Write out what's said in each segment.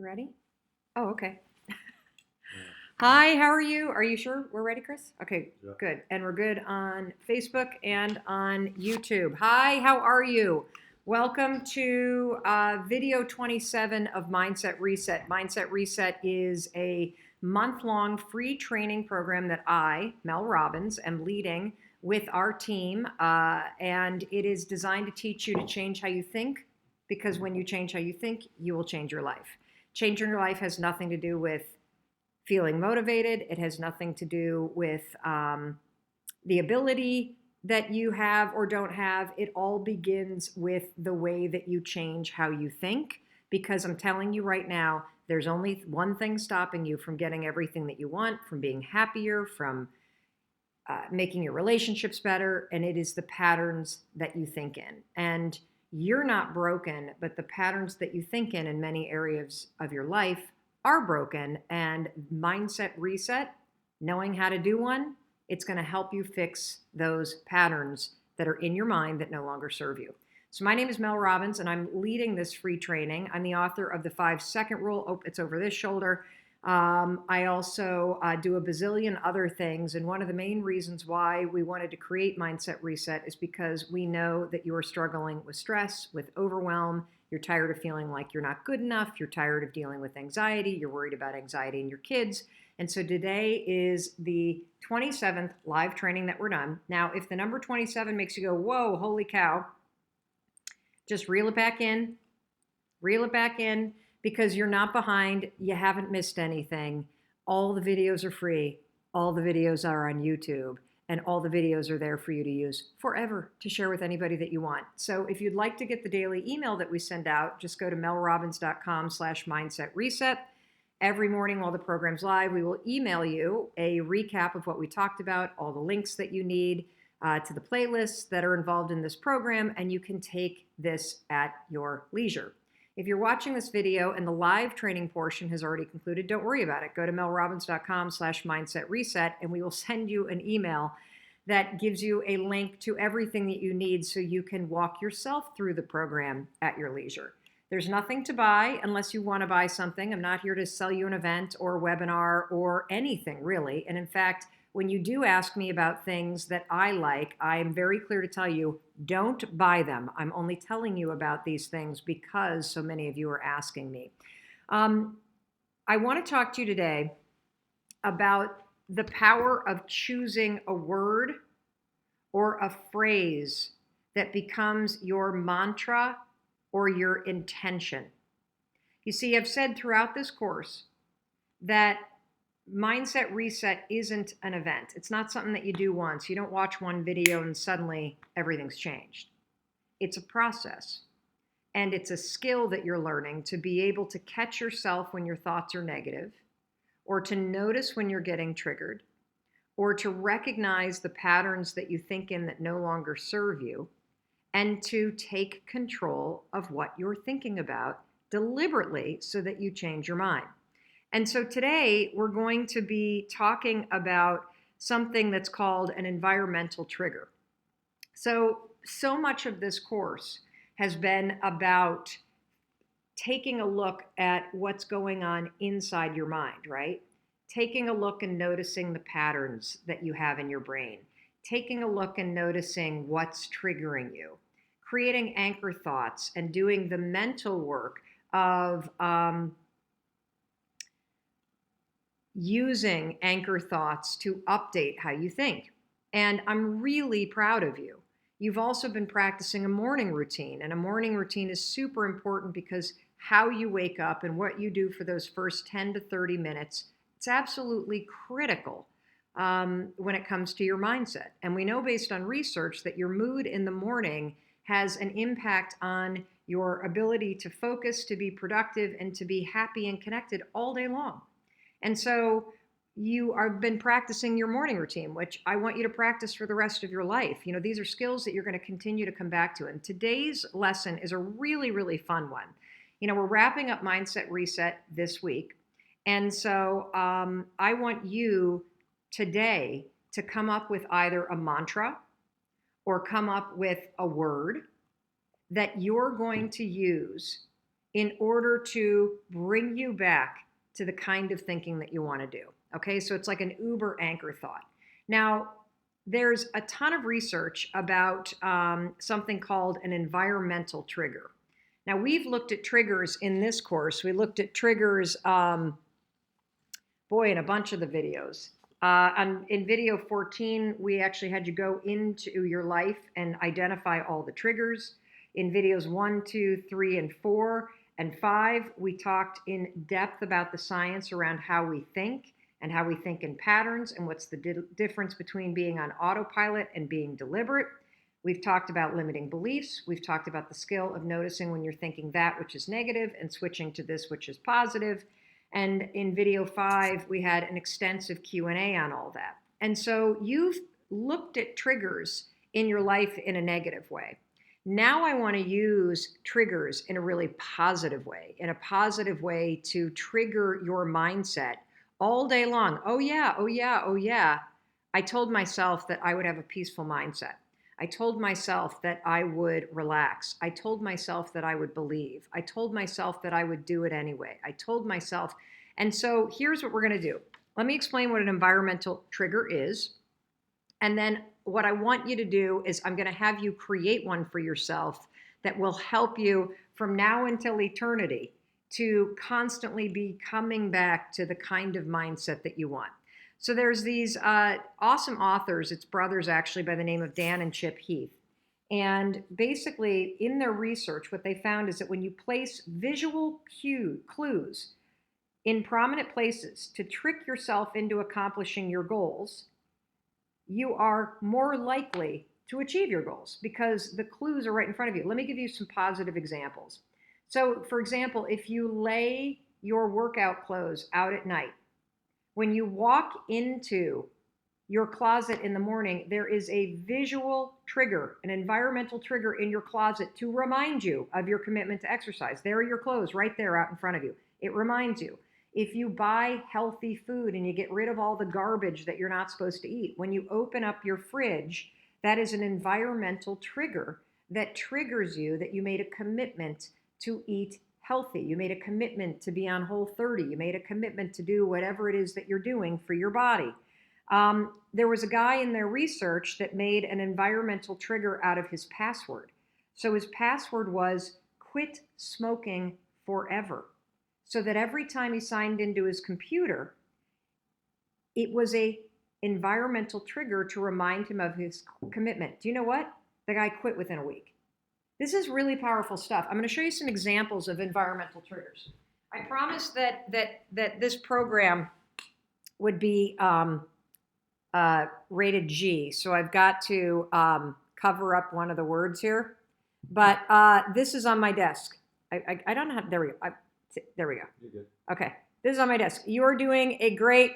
You ready? Oh, okay. Hi, how are you? Are you sure we're ready, Chris? Okay, Yeah. good. And we're good on Facebook and on YouTube. Hi, how are you? Welcome to video 27 of Mindset Reset. Mindset Reset is a month-long free training program that I, Mel Robbins, am leading with our team. And it is designed to teach you to change how you think, because when you change how you think, you will change your life. Changing your life has nothing to do with feeling motivated. It has nothing to do with the ability that you have or don't have. It all begins with the way that you change how you think. Because I'm telling you right now, there's only one thing stopping you from getting everything that you want, from being happier, from making your relationships better, and it is the patterns that you think in. And you're not broken, but the patterns that you think in many areas of your life are broken. And Mindset Reset, knowing how to do one, it's going to help you fix those patterns that are in your mind that no longer serve you. So my name is Mel Robbins, and I'm leading this free training. I'm the author of the 5-second rule. Oh, it's over this shoulder. I also do a bazillion other things. And one of the main reasons why we wanted to create Mindset Reset is because we know that you are struggling with stress, with overwhelm. You're tired of feeling like you're not good enough. You're tired of dealing with anxiety. You're worried about anxiety in your kids. And so today is the 27th live training that we're done. Now, if the number 27 makes you go, whoa, holy cow, just reel it back in. Reel it back in, because you're not behind. You haven't missed anything. All the videos are free. All the videos are on YouTube, and all the videos are there for you to use forever to share with anybody that you want. So if you'd like to get the daily email that we send out, just go to melrobbins.com/mindset reset. Every morning while the program's live, we will email you a recap of what we talked about, all the links that you need to the playlists that are involved in this program, and you can take this at your leisure. If you're watching this video and the live training portion has already concluded, don't worry about it. Go to melrobbins.com/mindset reset, and we will send you an email that gives you a link to everything that you need so you can walk yourself through the program at your leisure. There's nothing to buy unless you want to buy something. I'm not here to sell you an event or a webinar or anything really. And in fact, when you do ask me about things that I like, I am very clear to tell you, don't buy them. I'm only telling you about these things because so many of you are asking me. I want to talk to you today about the power of choosing a word or a phrase that becomes your mantra or your intention. You see, I've said throughout this course that Mindset Reset isn't an event. It's not something that you do once. You don't watch one video and suddenly everything's changed. It's a process. And it's a skill that you're learning to be able to catch yourself when your thoughts are negative, or to notice when you're getting triggered, or to recognize the patterns that you think in that no longer serve you, and to take control of what you're thinking about deliberately so that you change your mind. And so today we're going to be talking about something that's called an environmental trigger. So much of this course has been about taking a look at what's going on inside your mind, right? Taking a look and noticing the patterns that you have in your brain. Taking a look and noticing what's triggering you. Creating anchor thoughts and doing the mental work of using anchor thoughts to update how you think. And I'm really proud of you. You've also been practicing a morning routine, and a morning routine is super important because how you wake up and what you do for those first 10 to 30 minutes, it's absolutely critical when it comes to your mindset. And we know based on research that your mood in the morning has an impact on your ability to focus, to be productive, and to be happy and connected all day long. And so you have been practicing your morning routine, which I want you to practice for the rest of your life. You know, these are skills that you're going to continue to come back to. And today's lesson is a really, really fun one. You know, we're wrapping up Mindset Reset this week. And so I want you today to come up with either a mantra or come up with a word that you're going to use in order to bring you back to the kind of thinking that you want to do. Okay, so it's like an Uber anchor thought. Now, there's a ton of research about something called an environmental trigger. Now, we've looked at triggers in this course. We looked at triggers, in a bunch of the videos. In video 14, we actually had you go into your life and identify all the triggers. In videos 1, 2, 3, and 4, and 5, we talked in depth about the science around how we think and how we think in patterns and what's the difference between being on autopilot and being deliberate. We've talked about limiting beliefs. We've talked about the skill of noticing when you're thinking that which is negative and switching to this which is positive. And in video 5, we had an extensive Q&A on all that. And so you've looked at triggers in your life in a negative way. Now I want to use triggers in a really positive way, to trigger your mindset all day long. Oh yeah, oh yeah, oh yeah. I told myself that I would have a peaceful mindset. I told myself that I would relax. I told myself that I would believe. I told myself that I would do it anyway. I told myself. And so here's what we're going to do. Let me explain what an environmental trigger is. And then what I want you to do is I'm going to have you create one for yourself that will help you from now until eternity to constantly be coming back to the kind of mindset that you want. So there's these awesome authors, it's brothers actually, by the name of Dan and Chip Heath. And basically in their research, what they found is that when you place visual clues in prominent places to trick yourself into accomplishing your goals, you are more likely to achieve your goals because the clues are right in front of you. Let me give you some positive examples. So, for example, if you lay your workout clothes out at night, when you walk into your closet in the morning, there is a visual trigger, an environmental trigger in your closet to remind you of your commitment to exercise. There are your clothes right there out in front of you. It reminds you. If you buy healthy food and you get rid of all the garbage that you're not supposed to eat, when you open up your fridge, that is an environmental trigger that triggers you that you made a commitment to eat healthy. You made a commitment to be on Whole30. You made a commitment to do whatever it is that you're doing for your body. There was a guy in their research that made an environmental trigger out of his password. So his password was quit smoking forever. So that every time he signed into his computer, it was a environmental trigger to remind him of his commitment. Do you know what? The guy quit within a week. This is really powerful stuff. I'm going to show you some examples of environmental triggers. I promised that this program would be rated G, so I've got to cover up one of the words here. But this is on my desk. I don't know how. There we go. There we go. You're good. Okay, this is on my desk. You are doing a great,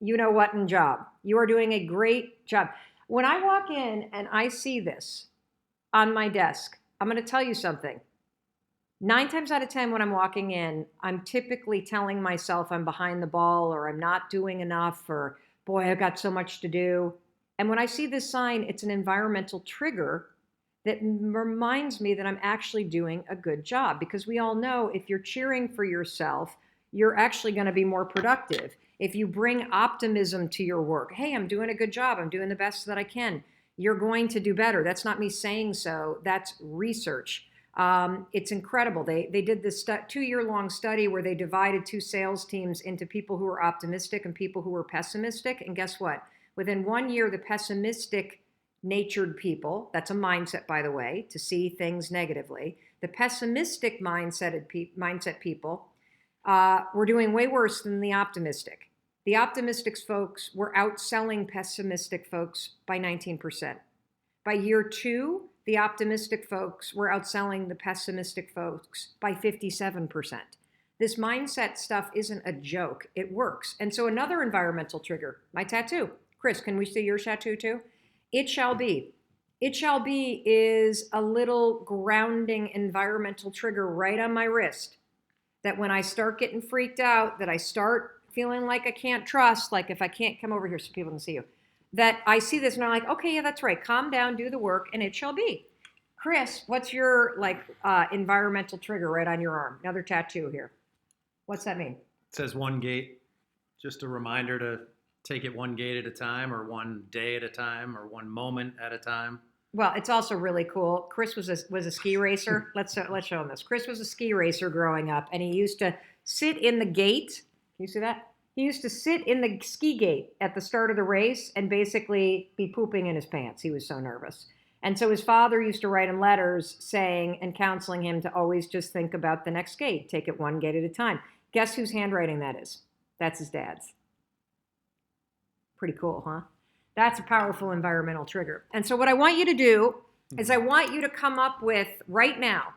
job. You are doing a great job. When I walk in and I see this on my desk, I'm going to tell you something. 9 times out of 10 when I'm walking in, I'm typically telling myself I'm behind the ball or I'm not doing enough or, boy, I've got so much to do. And when I see this sign, it's an environmental trigger that reminds me that I'm actually doing a good job. Because we all know if you're cheering for yourself, you're actually going to be more productive. If you bring optimism to your work, hey, I'm doing a good job, I'm doing the best that I can, you're going to do better. That's not me saying so, that's research. It's incredible. They did this 2-year-long study where they divided 2 sales teams into people who were optimistic and people who were pessimistic. And guess what? Within 1 year, the pessimistic natured people, that's a mindset, by the way, to see things negatively. The pessimistic mindset people were doing way worse than the optimistic. The optimistic folks were outselling pessimistic folks by 19%. By year 2, the optimistic folks were outselling the pessimistic folks by 57%. This mindset stuff isn't a joke. It works. And so another environmental trigger, my tattoo. Chris, can we see your tattoo too? It shall be. It shall be is a little grounding environmental trigger right on my wrist that when I start getting freaked out, that I start feeling like I can't trust, like if I can't come over here so people can see you, that I see this and I'm like, okay, yeah, that's right. Calm down, do the work, and it shall be. Chris, what's your environmental trigger right on your arm? Another tattoo here. What's that mean? It says one gate, just a reminder to take it one gate at a time, or one day at a time, or one moment at a time. Well, it's also really cool. Chris was a ski racer. Let's show him this. Chris was a ski racer growing up, and he used to sit in the gate. Can you see that? He used to sit in the ski gate at the start of the race and basically be pooping in his pants. He was so nervous. And so his father used to write him letters saying and counseling him to always just think about the next gate, take it one gate at a time. Guess whose handwriting that is? That's his dad's. Pretty cool, huh? That's a powerful environmental trigger. And so what I want you to do is I want you to come up with right now,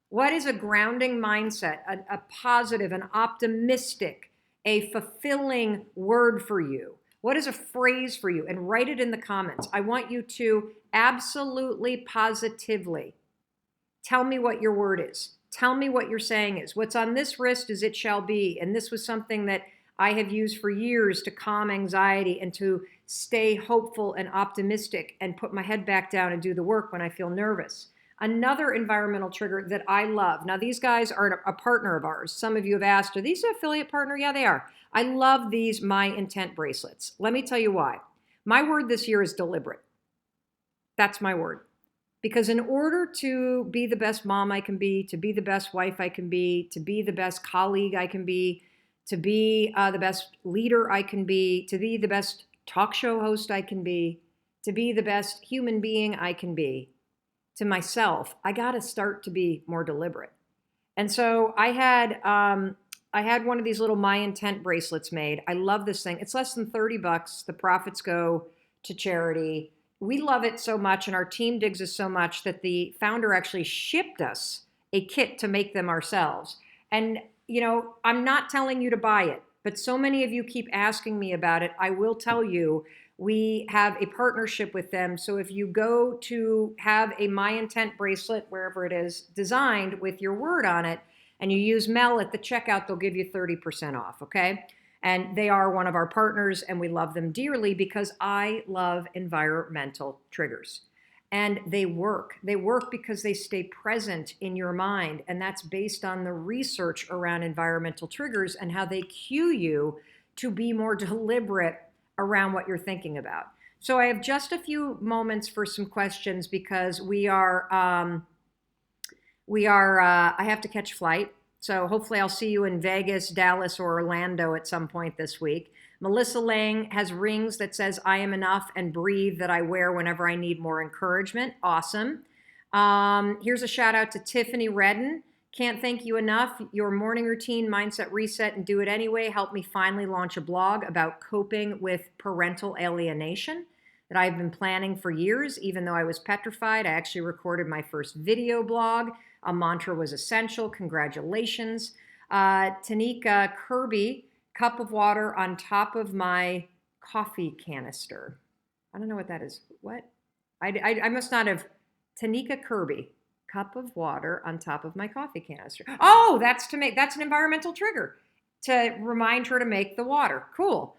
what is a grounding mindset, a positive, an optimistic, a fulfilling word for you? What is a phrase for you? And write it in the comments. I want you to absolutely, positively tell me what your word is. Tell me what your saying is. What's on this wrist is it shall be. And this was something that I have used for years to calm anxiety and to stay hopeful and optimistic and put my head back down and do the work when I feel nervous. Another environmental trigger that I love. Now, these guys are a partner of ours. Some of you have asked, are these an affiliate partner? Yeah, they are. I love these My Intent bracelets. Let me tell you why. My word this year is deliberate. That's my word. Because in order to be the best mom I can be, to be the best wife I can be, to be the best colleague I can be, to be the best leader I can be, to be the best talk show host I can be, to be the best human being I can be, to myself, I got to start to be more deliberate. And so I had one of these little My Intent bracelets made. I love this thing. It's less than $30. The profits go to charity. We love it so much, and our team digs us so much that the founder actually shipped us a kit to make them ourselves. And, I'm not telling you to buy it, but so many of you keep asking me about it. I will tell you, we have a partnership with them. So if you go to have a My Intent bracelet, wherever it is, designed with your word on it, and you use Mel at the checkout, they'll give you 30% off, okay? And they are one of our partners, and we love them dearly because I love environmental triggers. And they work. They work because they stay present in your mind, and that's based on the research around environmental triggers and how they cue you to be more deliberate around what you're thinking about. So I have just a few moments for some questions because I have to catch a flight. So hopefully I'll see you in Vegas, Dallas, or Orlando at some point this week. Melissa Lang has rings that says I am enough and breathe that I wear whenever I need more encouragement. Awesome. Here's a shout out to Tiffany Redden. Can't thank you enough. Your morning routine, mindset reset, and do it anyway helped me finally launch a blog about coping with parental alienation that I've been planning for years. Even though I was petrified, I actually recorded my first video blog. A mantra was essential. Congratulations. Tanika Kirby, cup of water on top of my coffee canister. I don't know what that is. What? I must not have. Tanika Kirby, cup of water on top of my coffee canister. Oh, that's an environmental trigger to remind her to make the water. Cool.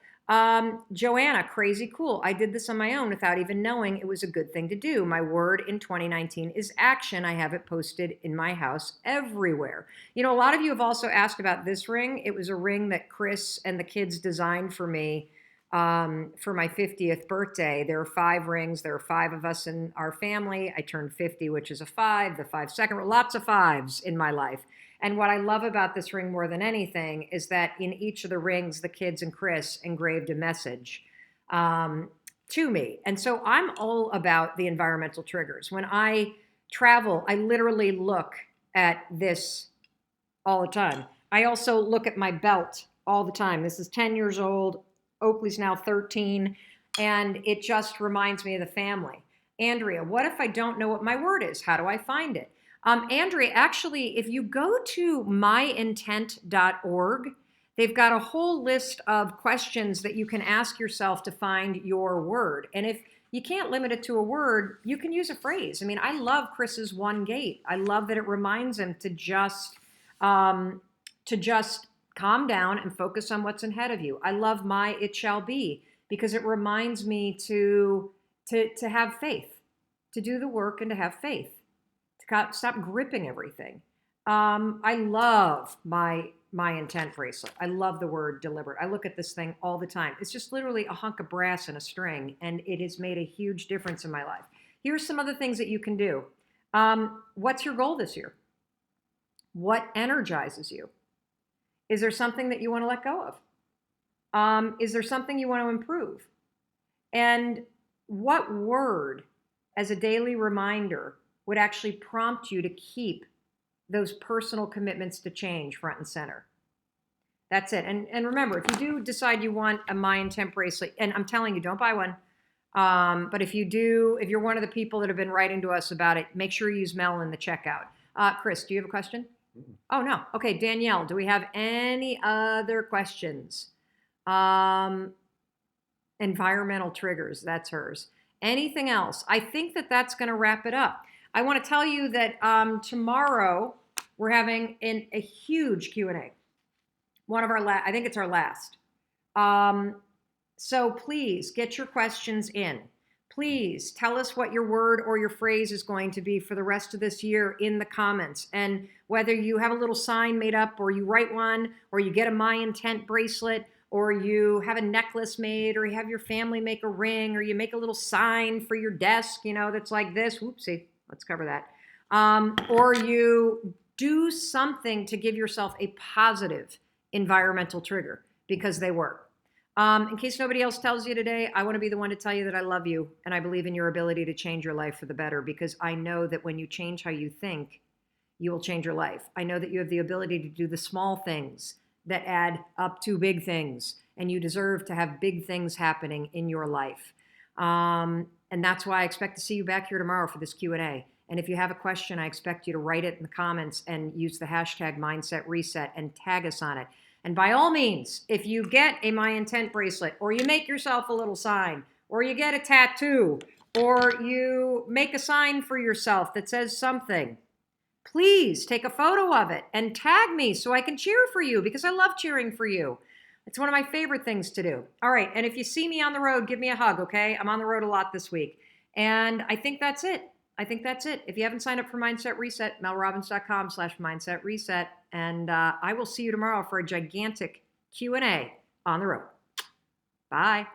Joanna, crazy cool. I did this on my own without even knowing it was a good thing to do. My word in 2019 is action. I have it posted in my house everywhere. A lot of you have also asked about this ring. It was a ring that Chris and the kids designed for me for my 50th birthday. There are 5 rings. There are 5 of us in our family. I turned 50, which is a 5, the 5 second, lots of 5s in my life. And what I love about this ring more than anything is that in each of the rings, the kids and Chris engraved a message to me. And so I'm all about the environmental triggers. When I travel, I literally look at this all the time. I also look at my belt all the time. This is 10 years old. Oakley's now 13. And it just reminds me of the family. Andrea, what if I don't know what my word is? How do I find it? Andrea, actually, if you go to myintent.org, they've got a whole list of questions that you can ask yourself to find your word. And if you can't limit it to a word, you can use a phrase. I mean, I love Chris's one gate. I love that it reminds him to just calm down and focus on what's ahead of you. I love my it shall be because it reminds me to have faith, to do the work and to have faith. Stop gripping everything. I love my intent bracelet. I love the word deliberate. I look at this thing all the time. It's just literally a hunk of brass and a string, and it has made a huge difference in my life. Here's some other things that you can do. What's your goal this year? What energizes you? Is there something that you want to let go of? Is there something you want to improve? And what word, as a daily reminder, would actually prompt you to keep those personal commitments to change front and center? That's it. And remember, if you do decide you want a My Intent bracelet, and I'm telling you, don't buy one. But if you do, if you're one of the people that have been writing to us about it, make sure you use Mel in the checkout. Chris, do you have a question? Oh, no. Okay, Danielle, do we have any other questions? Environmental triggers, that's hers. Anything else? I think that that's going to wrap it up. I want to tell you that tomorrow we're having a huge Q&A. One of our last, I think it's our last. So please get your questions in. Please tell us what your word or your phrase is going to be for the rest of this year in the comments. And whether you have a little sign made up, or you write one, or you get a My Intent bracelet, or you have a necklace made, or you have your family make a ring, or you make a little sign for your desk, that's like this. Whoopsie, let's cover that. Or you do something to give yourself a positive environmental trigger, because they work. In case nobody else tells you today, I want to be the one to tell you that I love you, and I believe in your ability to change your life for the better, because I know that when you change how you think, you will change your life. I know that you have the ability to do the small things that add up to big things, and you deserve to have big things happening in your life. And that's why I expect to see you back here tomorrow for this Q&A. And if you have a question, I expect you to write it in the comments and use the hashtag Mindset Reset and tag us on it. And by all means, if you get a My Intent bracelet, or you make yourself a little sign, or you get a tattoo, or you make a sign for yourself that says something, please take a photo of it and tag me so I can cheer for you, because I love cheering for you. It's one of my favorite things to do. All right, and if you see me on the road, give me a hug, okay? I'm on the road a lot this week. And I think that's it. If you haven't signed up for Mindset Reset, melrobbins.com/Mindset Reset. And I will see you tomorrow for a gigantic Q&A on the road. Bye.